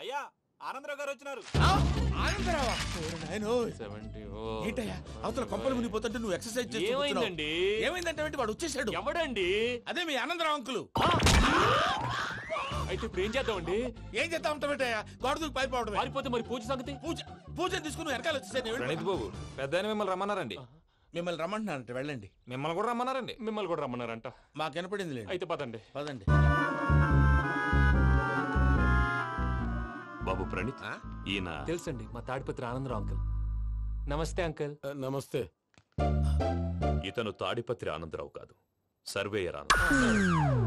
అయ్యా ఆనందరావు గారు వచ్చినారు. ఆనందరావా? ఏంటయ్యా అవతల కొంపలు మునిగిపోతుంటే నువ్వు ఎక్సర్సైజ్ చేస్తున్నావు. ఏమైందంటే వాడు వచ్చేసాడు. ఎవడండి? అదే మీ ఆనందరావు అంకులు. అయితే ఇప్పుడు ఏం చేద్దామండి? ఏం చేస్తా ఉంటావేటయ్యా? గొడవకు పైపోవడం. పారిపోతే మరి పూజ సంగతి? పూజ తీసుకుని వెనకాల వచ్చేసాను. ప్రణీత్ బాబు పెద్ద మిమ్మల్ని రమ్మన్నారండి. మిమ్మల్ని రమ్మంటున్నారంట, వెళ్ళండి. మిమ్మల్ని కూడా రమ్మన్నారండి. మిమ్మల్ని కూడా రమ్మన్నారంట. మాకు వినపడింది లేండి. అయితే పదండి. పదండి. బాబు ప్రణీత్, ఈయన తెలుసండి, మా తాడిపత్రి ఆనందరావు అంకుల్. నమస్తే అంకుల్. నమస్తే. ఇతను తాడిపత్రి ఆనందరావు కాదు, సర్వేయర్ ఆనందరావు.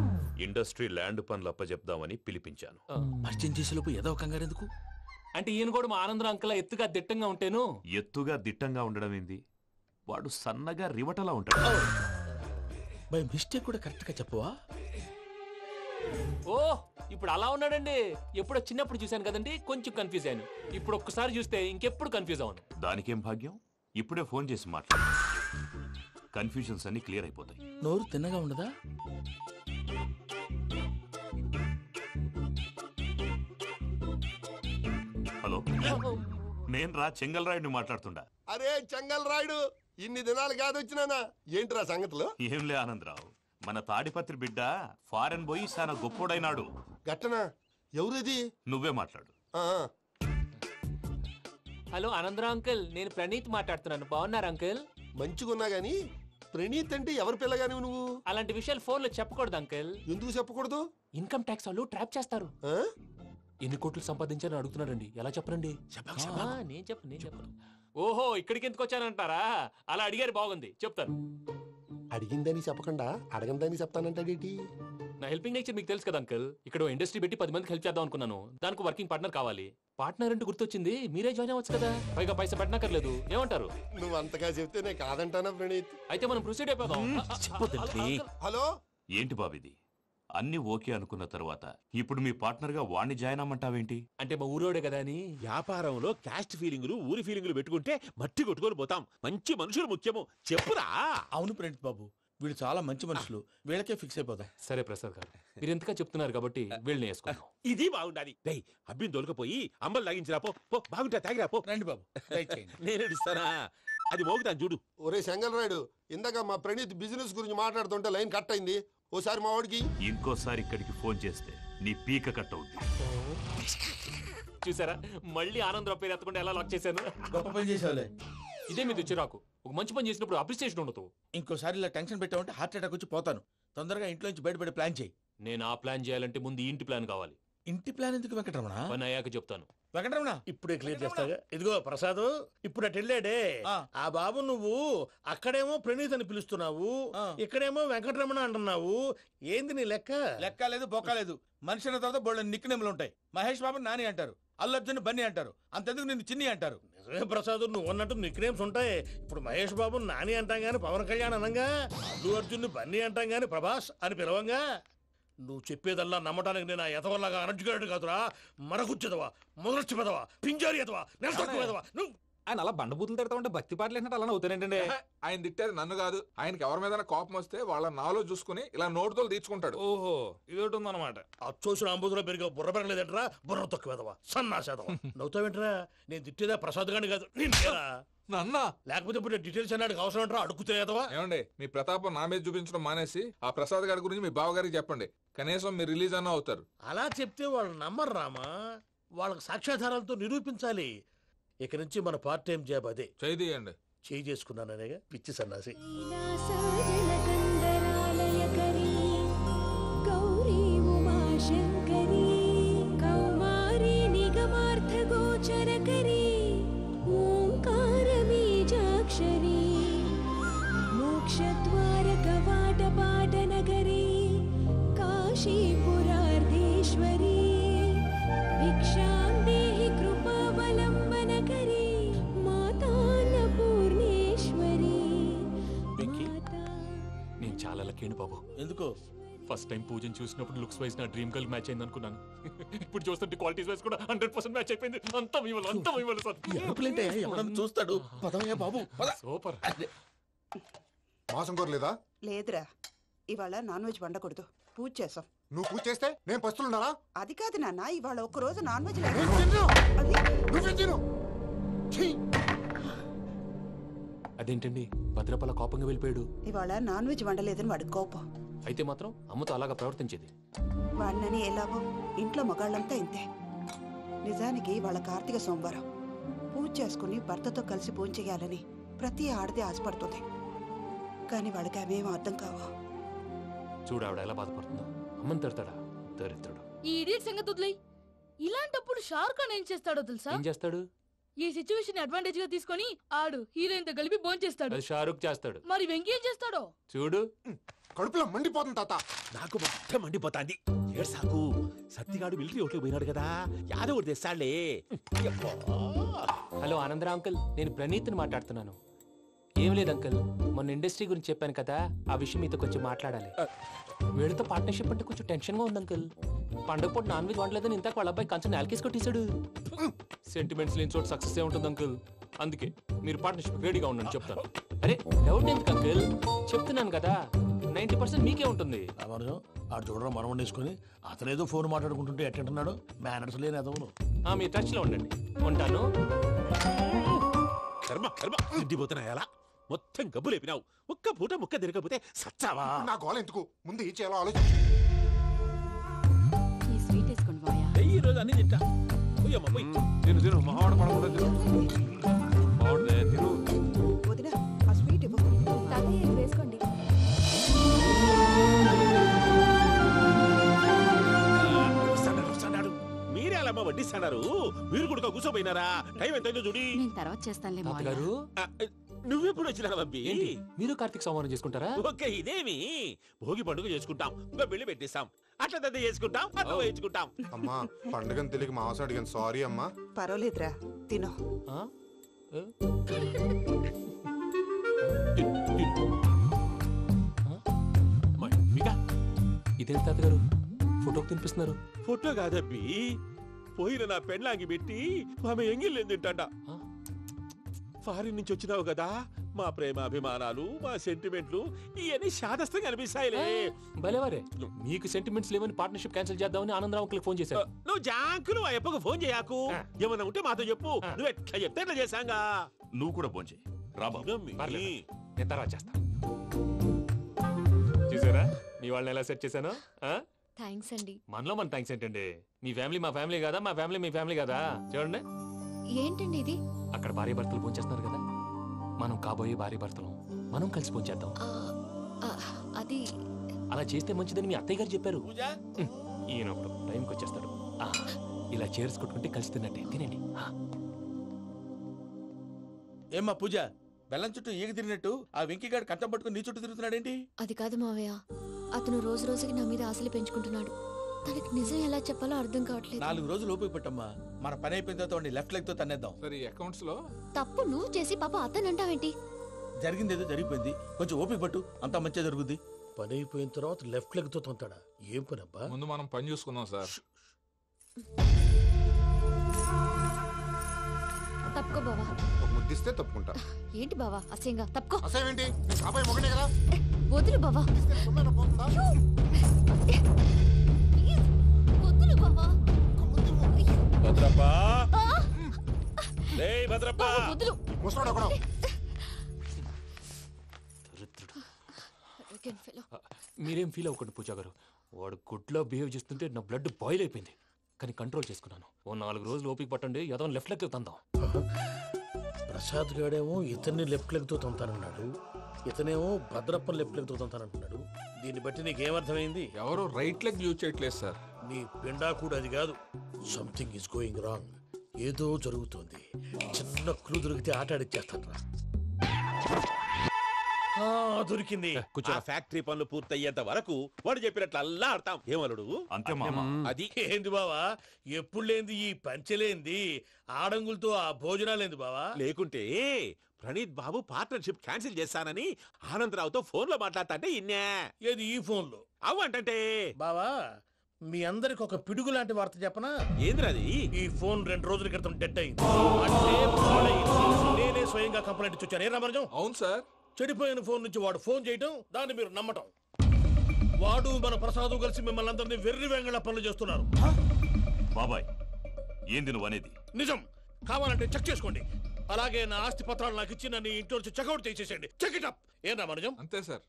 ఇండస్ట్రీ ల్యాండ్ పనులు అప్పచెప్దామని పిలిపించాను. పరిచయం చేసేలోపు ఏదో కంగారు ఎందుకు? అంటే ఈయన కూడా మా ఆనందరావు అంకుల్ ఎత్తుగా దిట్టంగా ఉంటేను. ఎత్తుగా దిట్టంగా ఉండడం ఏంది? వాడు సన్నగా రివటలా ఉంటాడు. బై మిస్టేక్ కూడా కరెక్ట్ గా చెప్పవా? ఓ ఇప్పుడు అలా ఉన్నాడండి. ఎప్పుడో చిన్నప్పుడు చూశాను కదండి, కొంచెం కన్ఫ్యూజ్ అయ్యాను. ఇప్పుడు ఒక్కసారి చూస్తే ఇంకెప్పుడు కన్ఫ్యూజ్ అవ్వను. దానికేం భాగ్యం, ఇప్పుడే ఫోన్ చేసి మాట్లాడు. కన్ఫ్యూజన్స్ అన్ని క్లియర్ అయిపోతాయి. నోరు తిన్నగా ఉండదా? హలో, నేను రా చెంగల్ రాయుడిని మాట్లాడుతుండా. అరే చెంగల్ రాయుడు, ఇన్ని దినాలు కాదు వచ్చినానా? ఏంట్రా సంగతులు? ఏంలే ఆనందరావు, మన తాడిపత్రి బిడ్డ ఫారెన్ పోయి చాలా గొప్పోడైనాడు. గట్టనా? ఎవరిది? నువ్వే మాట్లాడు. హలో ఆనందరావు అంకుల్, నేను ప్రణీత్ మాట్లాడుతున్నాను. బాగున్నారు అంకుల్? మంచిగున్నా గాని ప్రణీత్ అంటే ఎవరి పిల్లగాని నువ్వు? అలాంటి విషయాలు ఫోన్ లో చెప్పకూడదు అంకుల్. ఎందుకు చెప్పకూడదు? ఇన్కమ్ ట్యాక్స్ వాళ్ళు ట్రాప్ చేస్తారు. ఆ? ఎన్ని కోట్లు సంపాదించాలని అడుగుతున్నారండి. ఎలా చెప్పరండి? నేను చెప్పను. ఓహో, ఇక్కడికి ఎందుకు వచ్చానంటారా? అలా అడిగారు, బాగుంది, చెప్తాను. అడిగిందని చెప్పకుండా అడగందని చెప్తానంటాడేటి? నా హెల్పింగ్ నేచర్ మీకు తెలుసు కదా అంకుల్. ఇక్కడ ఇండస్ట్రీ పెట్టి 10 మందికి హెల్ప్ చేద్దాం అనుకున్నాను. దానికి వర్కింగ్ పార్ట్నర్ కావాలి. పార్ట్నర్ అంటే గుర్తొచ్చింది, మీరే జాయిన్ అవ్వచ్చు కదా. పైగా పైసా పెట్టనక్కర్లేదు. ఏమంటారు? నువ్వు అంతగా చెప్తే నేను కాదంటానా ప్రణీత్? అయితే మనం ప్రొసీడ్ అయిపోదాం. హలో, ఏంటి బాబిది? అన్ని ఓకే అనుకున్న తర్వాత ఇప్పుడు మీ పార్ట్నర్ గా వాణ్ణి జాయిన్ అమ్మంటావేంటి? అంటే మా ఊరోడే కదా అని. వ్యాపారంలో క్యాస్ట్ ఫీలింగులు, ఊరి ఫీలింగులు పెట్టుకుంటే మట్టి కొట్టుకొని పోతాం. మంచి మనుషులు ముఖ్యము. చెప్పురా. అవును ప్రణీత్ బాబు, వీళ్ళు చాలా మంచి మనుషులు. వీళ్ళకే ఫిక్స్ అయిపోదాం. సరే ప్రసాద్ గారు, మీరు ఎంతగా చెప్తున్నారు కాబట్టి వీళ్ళని వేసుకుందాం. ఇది బాగుండాలి. డై అబ్బిని దొలకపోయి అంబలు లాగించిరా పో. బాగుంటా తాగిరా పో. రండి బాబు, దయచేయండి. నేను ఇస్తానా? అది మోగుతాను చూడు. ఒరే చెంగల్ రాయుడు, ఇందాక మా ప్రణీత్ బిజినెస్ గురించి మాట్లాడుతుంటే లైన్ కట్ అయింది. ఓసారి మా వాడికి ఇంకోసారి ఇక్కడికి ఫోన్ చేస్తే నీ పీక కట్ అవుద్ది. చూసారా, మళ్ళీ ఆనందరావు పేరు ఎత్తకుండా ఎలా లాక్ చేశాను. గొప్ప పని చేసేవాళ్ళే. ఇదే మీద చిరాకు. ఒక మంచి పని చేసినప్పుడు అప్రిసియేషన్ ఉండదు. ఇంకోసారి ఇలా టెన్షన్ పెట్టామంటే హార్ట్ అటాక్ వచ్చి పోతాను. తొందరగా ఇంట్లో నుంచి బయటపడే ప్లాన్ చేయి. నేను ఆ ప్లాన్ చేయాలంటే ముందు ఈ ఇంటి ప్లాన్ కావాలి. ఇంటి ప్లాన్ ఎందుకు వెంకటరమణ? పని అయ్యాక చెప్తాను. వెంకటరమణ ఇప్పుడే క్లియర్ చేస్తాగా. ఇదిగో ప్రసాద్, ఇప్పుడు అటు వెళ్ళాడే ఆ బాబు, నువ్వు అక్కడేమో ప్రణీత్ అని పిలుస్తున్నావు, ఇక్కడేమో వెంకటరమణ అంటున్నావు. ఏంది నీ లెక్క? లెక్క లేదు, బొక్క లేదు. మనిషి అన్న తర్వాత బోళ్ళ నిక్నెములు ఉంటాయి. మహేష్ బాబు నాని అంటారు, అల్లు అర్జున్ బన్నీ అంటారు, అంతెందుకు నిన్ను చిన్ని అంటారు. నిజమే ప్రసాద్, నువ్వు అన్నట్టు నిక్ నేమ్స్ ఉంటాయి. ఇప్పుడు మహేష్ బాబు నాని అంటాం గాని పవన్ కళ్యాణ్ అనంగా, అల్లు అర్జున్ బన్నీ అంటాం గాని ప్రభాస్ అని పిలవంగా. నువ్వు చెప్పేదల్లా నమ్మటానికి నేను ఎతవల్లాగా అనర్జుకేటెడ్ కాదురా. మరగుచ్చదవా, మొదలచ్చి పెదవా, పింజారి ఎదవా, నెలసొక్కుదవా నువ్వు. ఆయన అలా బండబూతులు తిడతా ఉంటే భక్తి పాటలు ఏంటంటే అలా అవుతానంటే. ఆయన తిట్టేది నన్ను కాదు, ఆయనకి ఎవరి మీద కోపం వస్తే వాళ్ళ నాలో చూసుకుని ఇలా నోటుతో తీర్చుకుంటాడు. ఓహో, ఇదొకటి ఉందన్నమాట. అచ్చోసిన అంబుధులో పెరిగా బుర్ర పెరగలేదంటరా, బుర్ర తొక్కువేదవా, సన్నాసేదవా. నవ్వుతావేంట్రా? నేను తిట్టేదా ప్రసాద్ గాని కాదు, నిన్నేరా. నన్నా? లేకపోతే ఇప్పుడు డీటెయిల్స్ అన్నాడు అవసరం అంటారా? అడుగుతాయేదవా? ఏమండి, మీ ప్రతాపం నా మీద చూపించడం మానేసి ఆ ప్రసాద్ గారి గురించి మీ బావగారికి చెప్పండి. కనీసం మీరు రిలీజ్ అన్న అవుతారు. అలా చెప్తే వాళ్ళు నమ్మరు రామా. వాళ్ళకి సాక్ష్యాధారాలతో నిరూపించాలి. ఇక నుంచి మన పార్ట్ టైం జాబ్ అదే. చేయండి. చేయి చేసుకున్నాననేగా పిచ్చి సన్నాసి. బాబు ఎందుకు? ఫస్ట్ టైం పూజను చూసినప్పుడు లుక్స్ వైజ్ నా డ్రీమ్ గర్ల్ మ్యాచ్ అయింది అనుకున్నాను. ఇప్పుడు చూస్తుంటే క్వాలిటీస్ వైజ్ కూడా 100% మ్యాచ్ అయిపోయింది. అంతా ఎవడన్నా చూస్తాడు. పదవయ్యా బాబు, సూపర్. మాసం కోరలేదా? లేదురా, ఇవాళ నాన్ వెజ్ వండకూడదు, పూజ చేసాం. నువ్వు పూజ చేస్తే నేను పస్తులున్నారా? అది కాదు నాన్న, ఇవాళ ఒక్క రోజు నాన్ వెజ్ నేను తిన్ను. అది నువ్వే తిను. ఛీ! అదేంటండి భద్రపల కోపంగా వెళ్ళిపోయాడు? ఇవాళ నాన్ వెజ్ వండలేదని వాడి కోపం. అయితే మాత్రం అమ్మతో అలాగా ప్రవర్తించేది. వాడినని ఎలాగో ఇంట్లో మగాళ్ళంతా ఇంతే. నిజానికి వాళ్ళ కార్తీక సోమవారం పూజ చేసుకుని భర్తతో కలిసి పూజ చేయాలని ప్రతి ఆడది ఆశపడుతుంది. కానీ వాడికి అవేం అర్థం కావు. చూడు ఆవిడ ఎలా బాధపడుతుందో. అమ్మని తిడతాడా దరిద్రుడు. ఈ ఇడియట్ సంగతి వదిలేయ్. ఇలాంటప్పుడు షారుఖ్ ఖాన్ ఏం చేస్తాడో తెలుసా? ఏం చేస్తాడు? ఈ సిచ్యువేషన్ అడ్వాంటేజ్ గా తీసుకొని ఆడు హీరోయిన్ తో కలిపి బోన్ చేస్తాడు. అది షారుఖ్ చేస్తాడు. మరి వెంకీ ఏం చేస్తాడో చూడు. కడుపులో మండిపోతుంది తాత. నాకు మొత్తం మండిపోతాంది. ఏడు సాకు సత్తిగాడు మిలిటరీ ఓట్లు పోయినాడు కదా, యాదవ్ ఒకటి తెస్తాడులే. హలో ఆనందరా అంకుల్, నేను ప్రణీత్ని మాట్లాడుతున్నాను. ఏం లేదు అంకుల్, మొన్న ఇండస్ట్రీ గురించి చెప్పాను కదా, ఆ విషయం మీతో కొంచెం మాట్లాడాలి. వీళ్ళతో పార్ట్నర్షిప్ అంటే కొంచెం టెన్షన్ గా ఉంది అంకుల్. పండగ పూట నాన్ వెజ్ వండలేదని ఇంతకు వాళ్ళ అబ్బాయి కంచెం నేలకేసి కొట్టేశాడు. సెంటిమెంట్స్ లేని చోట సక్సెస్ ఏ ఉంటుంది అంకుల్. అందుకే మీరు పార్ట్నర్షిప్ రెడీగా ఉండండి చెప్తాను. అరే డౌట్ ఎందుకు అంకుల్, చెప్తున్నాను కదా 90% మీకే ఉంటుంది. రామానుజం ఆడు చూడడం మనం వండేసుకుని అతనేదో ఫోన్ మాట్లాడుకుంటుంటే ఎట్టంటున్నాడు. మేనర్స్ లేని అదవును. మీరు టచ్ లో ఉండండి. ఉంటాను. కర్మ కర్మ తిండిపోతున్నాయలా మొత్తం గబ్బు లేపినావు. ఒక్క పూట ముక్క తిరగకపోతే సచ్చావా? నా గోల ఎందుకు, ముందు ఈ చేయాలో ఆలోచించు. ఈ స్వీట్ వేసుకోండి బాయా. ఈ రోజు అన్ని తింటా. పోయమ్మ పోయి. తిను మహావాడ పడకుండా తిను. బాగుండే తిను. వదిన ఆ స్వీట్ ఇవ్వు. వేసుకోండి. వస్తాడు. మీరే అలా వడ్డిస్తాడారు. మీరు కూడా కూర్చోపోయినారా? టైం ఎంతైందో చూడి. నేను తర్వాత చేస్తానులే తాతగారు నువ్వెప్పుడు వచ్చినా బంబి? ఏంటి మీరు కార్తీక్ సంహారం చేసుకుంటారా? ఓకే ఇదేమి భోగి పండుగ చేసుకుంటాం, ఇంకా పెళ్లి పెట్టేస్తాం, అట్లా దద్ద చేసుకుంటాం, అట్లా వేయించుకుంటాం. అమ్మా పండుగని తెలియక మాంస అడిగాను, సారీ అమ్మా. పర్వాలేదురా, తినో. ఆ? ఏ? ఇదేంటి తాతగారు ఫోటోకి తినిపిస్తున్నారు? ఫోటో కాదబ్బి, పోయిన నా పెళ్ళాంగి పెట్టి ఆమె ఎంగిల్లేం తింటాడ. ఫారిన్ నుంచి వచ్చినావు కదా, మా ప్రేమ అభిమానాలు మా సెంటిమెంట్లు ఇవన్నీ శాదస్తంగా అనిపిస్తాయిలే. భలేవారే, మీకు సెంటిమెంట్స్ లేవని పార్ట్నర్షిప్ క్యాన్సిల్ చేద్దామని ఆనందరావు అంకుల్ ఫోన్ చేశారు. నువ్వు జాంకులు ఆ ఎప్పకు ఫోన్ చేయకు. ఏమన్నా ఉంటే మాతో చెప్పు. నువ్వు ఎట్లా చెప్తే ఎట్లా చేశాంగా. నువ్వు కూడా ఫోన్ చేయి రాబాబు. పర్లేదు, నేను తర్వాత చేస్తా. చూసారా మీ వాళ్ళని ఎలా సెట్ చేశాను? థ్యాంక్స్ అండి. మనలో మన థ్యాంక్స్ ఏంటండి, మీ ఫ్యామిలీ మా ఫ్యామిలీ కదా, మా ఫ్యామిలీ మీ ఫ్యామిలీ కదా. చూడండి ఏంటండి ఇది? అక్కడ భార్య భర్తలు పోంచేస్తున్నారు కదా, మనం కాబోయే భార్య భర్తలు మనం కలిసి పోంచేద్దాం. అది అలా చేస్తే మంచిదని మీ అత్తయ్య గారు చెప్పారు. పూజ ఈయన ఒకడు టైంకి వచ్చేస్తాడు. ఇలా చేర్స్ కొట్టుకుంటే కలిసి తిన్నట్టే. తినండి. ఏమ్మా పూజ, బెల్లం చుట్టూ ఈగ తిరిగినట్టు ఆ వెంకీగాడు కట్టం పట్టుకుని నీ చుట్టూ తిరుగుతున్నాడేంటి? అది కాదు మావయ్య, అతను రోజు రోజుకి నా మీద ఆశలు పెంచుకుంటున్నాడు. తనకి నిజం ఎలా చెప్పాలో అర్థం కావట్లేదు. 4 రోజులు ఓపిక పట్టమ్మా, మన పని అయిపోయిన తర్వాత లెఫ్ట్ లెగ్ తో తన్నేద్దాం. సరే అకౌంట్స్ లో తప్పు నువ్వు చేసి పాప అతను అంటావేంటి? జరిగింది ఏదో జరిగిపోయింది, కొంచెం ఓపిక పట్టు, అంతా మంచిగా జరుగుద్ది. పని అయిపోయిన తర్వాత లెఫ్ట్ లెగ్ తో తొంతాడా? ఏం పని అబ్బా? ముందు మనం పని చూసుకుందాం సార్. తప్పుకో బావా. ఒక ముద్దిస్తే తప్పుకుంటా. ఏంటి బావా అసహ్యంగా? తప్పుకో. అసేమేంటి, నీ కాబోయే మొగనే కదా. వదులు బావా. ఇస్తే సొమ్మేనా పోతుందా? వదులు బావా. భద్రప్పా, లేయ్ భద్రప్పా. వదులు. ముసలోడు ఒకడు. మీరేం ఫీల్ అవ్వకండి పూజా గారు. వాడు గుడ్లో బిహేవ్ చేస్తుంటే నా బ్లడ్ బాయిల్ అయిపోయింది, కానీ కంట్రోల్ చేసుకున్నాను. ఓ 4 రోజులు ఓపిక పట్టండి, ఏదో లెఫ్ట్ లెగ్ తందాం. ప్రసాద్ గాడేమో ఇతన్ని లెఫ్ట్ లెగ్ తో తొంతానన్నాడు, ఇతనేమో భద్రప్పని లెఫ్ట్ లెగ్ తో తొంతానంటున్నాడు. దీన్ని బట్టి నీకేమర్థమైంది? ఎవరు రైట్ లెగ్ యూజ్ చేయట్లేదు సార్. నీ పిండా కూడా అది కాదు. Something is going wrong. ఏదో జరుగుతోంది. చిన్న క్లూ దొరికితే ఆట ఆడిచ్చేస్తాను రా. దొరికింది. ఆ ఫ్యాక్టరీ పనులు పూర్తయ్యేంత వరకు వాడు చెప్పినట్లు అల్లా ఆడతాం. ఏమలుడు అంతే మామ. అది ఏంది బావా, ఎప్పుడు లేంది ఈ పంచలేంది, ఆడంగులతో ఆ భోజనాలేంది బావా? లేకుంటే ప్రణీత్ బాబు పార్ట్నర్షిప్ క్యాన్సిల్ చేస్తానని ఆనందరావుతో ఫోన్ లో మాట్లాడతాంటే ఇన్నే. ఏది ఈ ఫోన్ లో? అవ్వంటే బావా, మీ అందరికి ఒక పిడుగు లాంటి వార్త చెప్పనా? ఏంద్రది? ఈ ఫోన్ 2 రోజుల క్రితం డెడ్ అయింది. అంటే పాడైంది. నేనే స్వయంగా కంప్లైంట్ ఇచ్చి వచ్చాను. ఏ రామరాజం? అవును సార్. చెడిపోయిన ఫోన్ నుంచి వాడు ఫోన్ చేయటం, దాన్ని మీరు నమ్మటం. వాడు మన ప్రసాదు కలిసి మిమ్మల్ని అందరినీ వెర్రి వెంగళ పనులు చేస్తున్నారు. బాబాయ్ ఏంది నువ్వు అనేది? నిజం. కావాలంటే చెక్ చేసుకోండి. అలాగే నా ఆస్తి పత్రాలు నాకు ఇచ్చి నన్ను ఇంట్లో నుంచి చెక్అౌట్ చేసేసండి. Check it up. ఏం రామానుజం? అంతే సార్.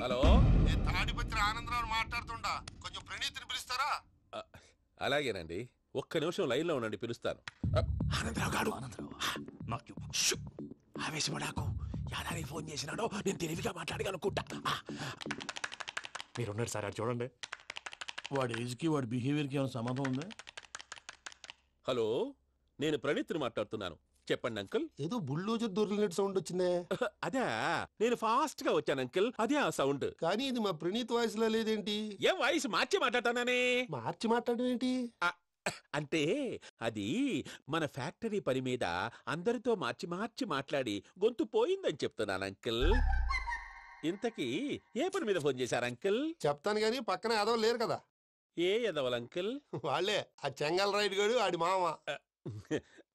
హలో, నేను తాడిపత్రి ఆనందరావు మాట్లాడుతుండా, కొంచెం ప్రణీతిని పిలుస్తారా? అలాగేనండి, ఒక్క నిమిషం లైన్ లో ఉండండి, పిలుస్తాను. ఆనందరావు గారు, ఆవేశపడాకు. యాదానికి ఫోన్ చేసినాడో నేను తెలివిగా మాట్లాడగలనుకుంటా. మీరున్నారు సార్, అది చూడండి. వాడి ఏజ్కి వాడి బిహేవియర్కి ఏమైనా సంబంధం ఉందా? హలో, నేను ప్రణీత్ని మాట్లాడుతున్నాను. చెప్పండి అంకుల్. ఏదో బుల్డోజర్ దొరికినట్టు సౌండ్ వచ్చిందే. అదే, నేను ఫాస్ట్ గా వచ్చాను అంకుల్, అదే ఆ సౌండ్. కానీ ఇది మా ప్రణీత్ వాయిస్ లో లేదేంటి? ఏం వాయిస్ మార్చి మాట్లాడతాననే? మార్చి మాట్లాడడం ఏంటి? అంటే అది మన ఫ్యాక్టరీ పని మీద అందరితో మార్చి మార్చి మాట్లాడి గొంతు పోయిందని చెప్తున్నాను అంకుల్. ఇంతకీ ఏ పని మీద ఫోన్ చేశారు అంకుల్? చెప్తాను గానీ పక్కన ఎదవ లేరు కదా. ఏ ఎదవలు అంకుల్? వాళ్ళే, ఆ చెంగల్ రైడ్ గడు ఆడి మామ.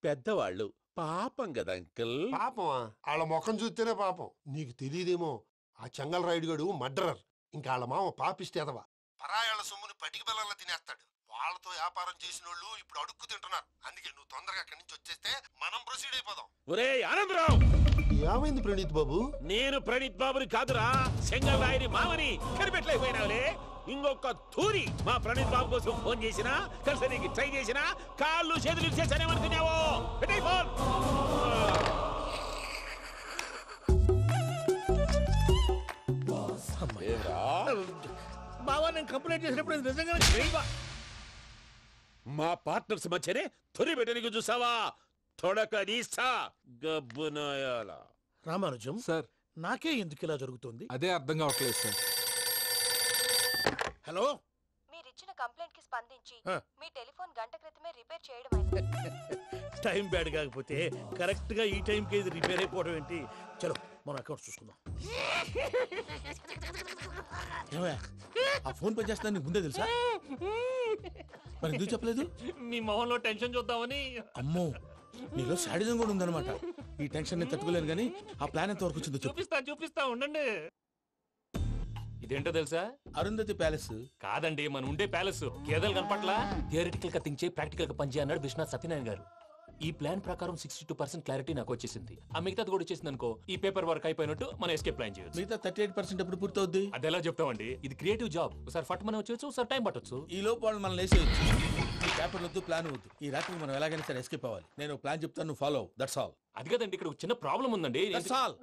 పెద్దవాళ్ళు, పాపం కదా అంకుల్. పాపమా? వాళ్ళ ముఖం చూస్తేనే పాపం. నీకు తెలియదేమో, ఆ చెంగల్ రైడ్ గడు మర్డరర్. ఇంకా వాళ్ళ మామ పాపిస్తేదవా. పరాయాళ్ళ సొమ్ముని పటికి బెల్లంలో తినేస్తాడు. వాళ్ళతో వ్యాపారం చేసిన వాళ్ళు ఇప్పుడు అడుక్కు తింటున్నారు. అందుకే నువ్వు తొందరగా అక్కడి నుంచి వచ్చేస్తే మనం ప్రొసీడ్ అయిపోదాం. ఒరే ఆనందరావు, ఏమైంది ప్రణీత్ బాబు? నేను ప్రణీత్ బాబుని కాదురా, సెంగల్ రాయని మామని. కనిపెట్టలేకపోయినావులే. ఇంకొక తూరి మా ప్రణీత్ బాబు కోసం ఫోన్ చేసినా, కలిసి ట్రై చేసినా కాళ్ళు చేతులు చేశానేమనుకున్నావో. పెట్టే ఫోన్. బావా, నేను కంప్లైంట్ చేసినప్పుడు ఇది నిజంగానే చేయవా? మా పార్ట్నర్స్ మధ్యనే తొలి పెట్టడానికి చూసావా? తొడక నీస్తా గబ్బునాయాల. రామానుజం సార్, నాకే ఎందుకు ఇలా జరుగుతుంది? అదే అర్థం కావట్లేదు సార్. హలో, మీరిచ్చిన కంప్లైంట్ కి స్పందించి ఆ. మీ టెలిఫోన్ గంట క్రితమే రిపేర్ చేయడం టైం బ్యాడ్ కాకపోతే కరెక్ట్ గా ఈ టైంకి ఇది రిపేర్ అయిపోవడం ఏంటి? చలో మన అకౌంట్ చూసుకుందాం. ఏమయ్య, ఆ ఫోన్ పని చేస్తున్నా నీకు ముందే తెలుసా? మరి ఎందుకు చెప్పలేదు? మీ మొహంలో టెన్షన్ చూద్దామని. అమ్మో, నీలో శాడిజం కూడా ఉందన్నమాట. ఈ టెన్షన్ నేను తట్టుకోలేను కానీ ఆ ప్లాన్ ఎంత వరకు వచ్చిందో చెప్పు. చూపిస్తా ఉండండి. ఇదేంటో తెలుసా? అరుంధతి ప్యాలెస్ కాదండి, మన ఉండే ప్యాలెస్. గేదెలు కనపట్లా? థియరిటికల్ గా థింక్ చేయి, ప్రాక్టికల్ గా పనిచేయ అన్నాడు విశ్వనాథ్ సత్యనారాయణ గారు. ఈ ప్లాన్ ప్రకారం 62% క్లారిటీ నాకు వచ్చేసింది. ఆ మిగతాది కూడా వచ్చేసింది అనుకో, ఈ పేపర్ వర్క్ అయిపోయినట్టు మనం ఎస్కేప్ ప్లాన్ చేయొచ్చు. మిగతా 38% ఎప్పుడు పూర్తవుద్ది? అది ఎలా చెప్తామండి, ఇది క్రియేటివ్ జాబ్. ఒకసారి ఫట్ మనం వచ్చేయచ్చు, ఒకసారి టైం పట్టొచ్చు. ఈ లోపు వాళ్ళు మనం లేసేయచ్చు. ఈ పేపర్ వద్దు, ప్లాన్ వద్దు. ఈ రాత్రికి మనం ఎలాగైనా సరే ఎస్కేప్ అవ్వాలి. నేను ప్లాన్ చెప్తాను, నువ్వు ఫాలో. That's all. అది కదండి, ఇక్కడ ఒక చిన్న ప్రాబ్లం ఉందండి. That's all.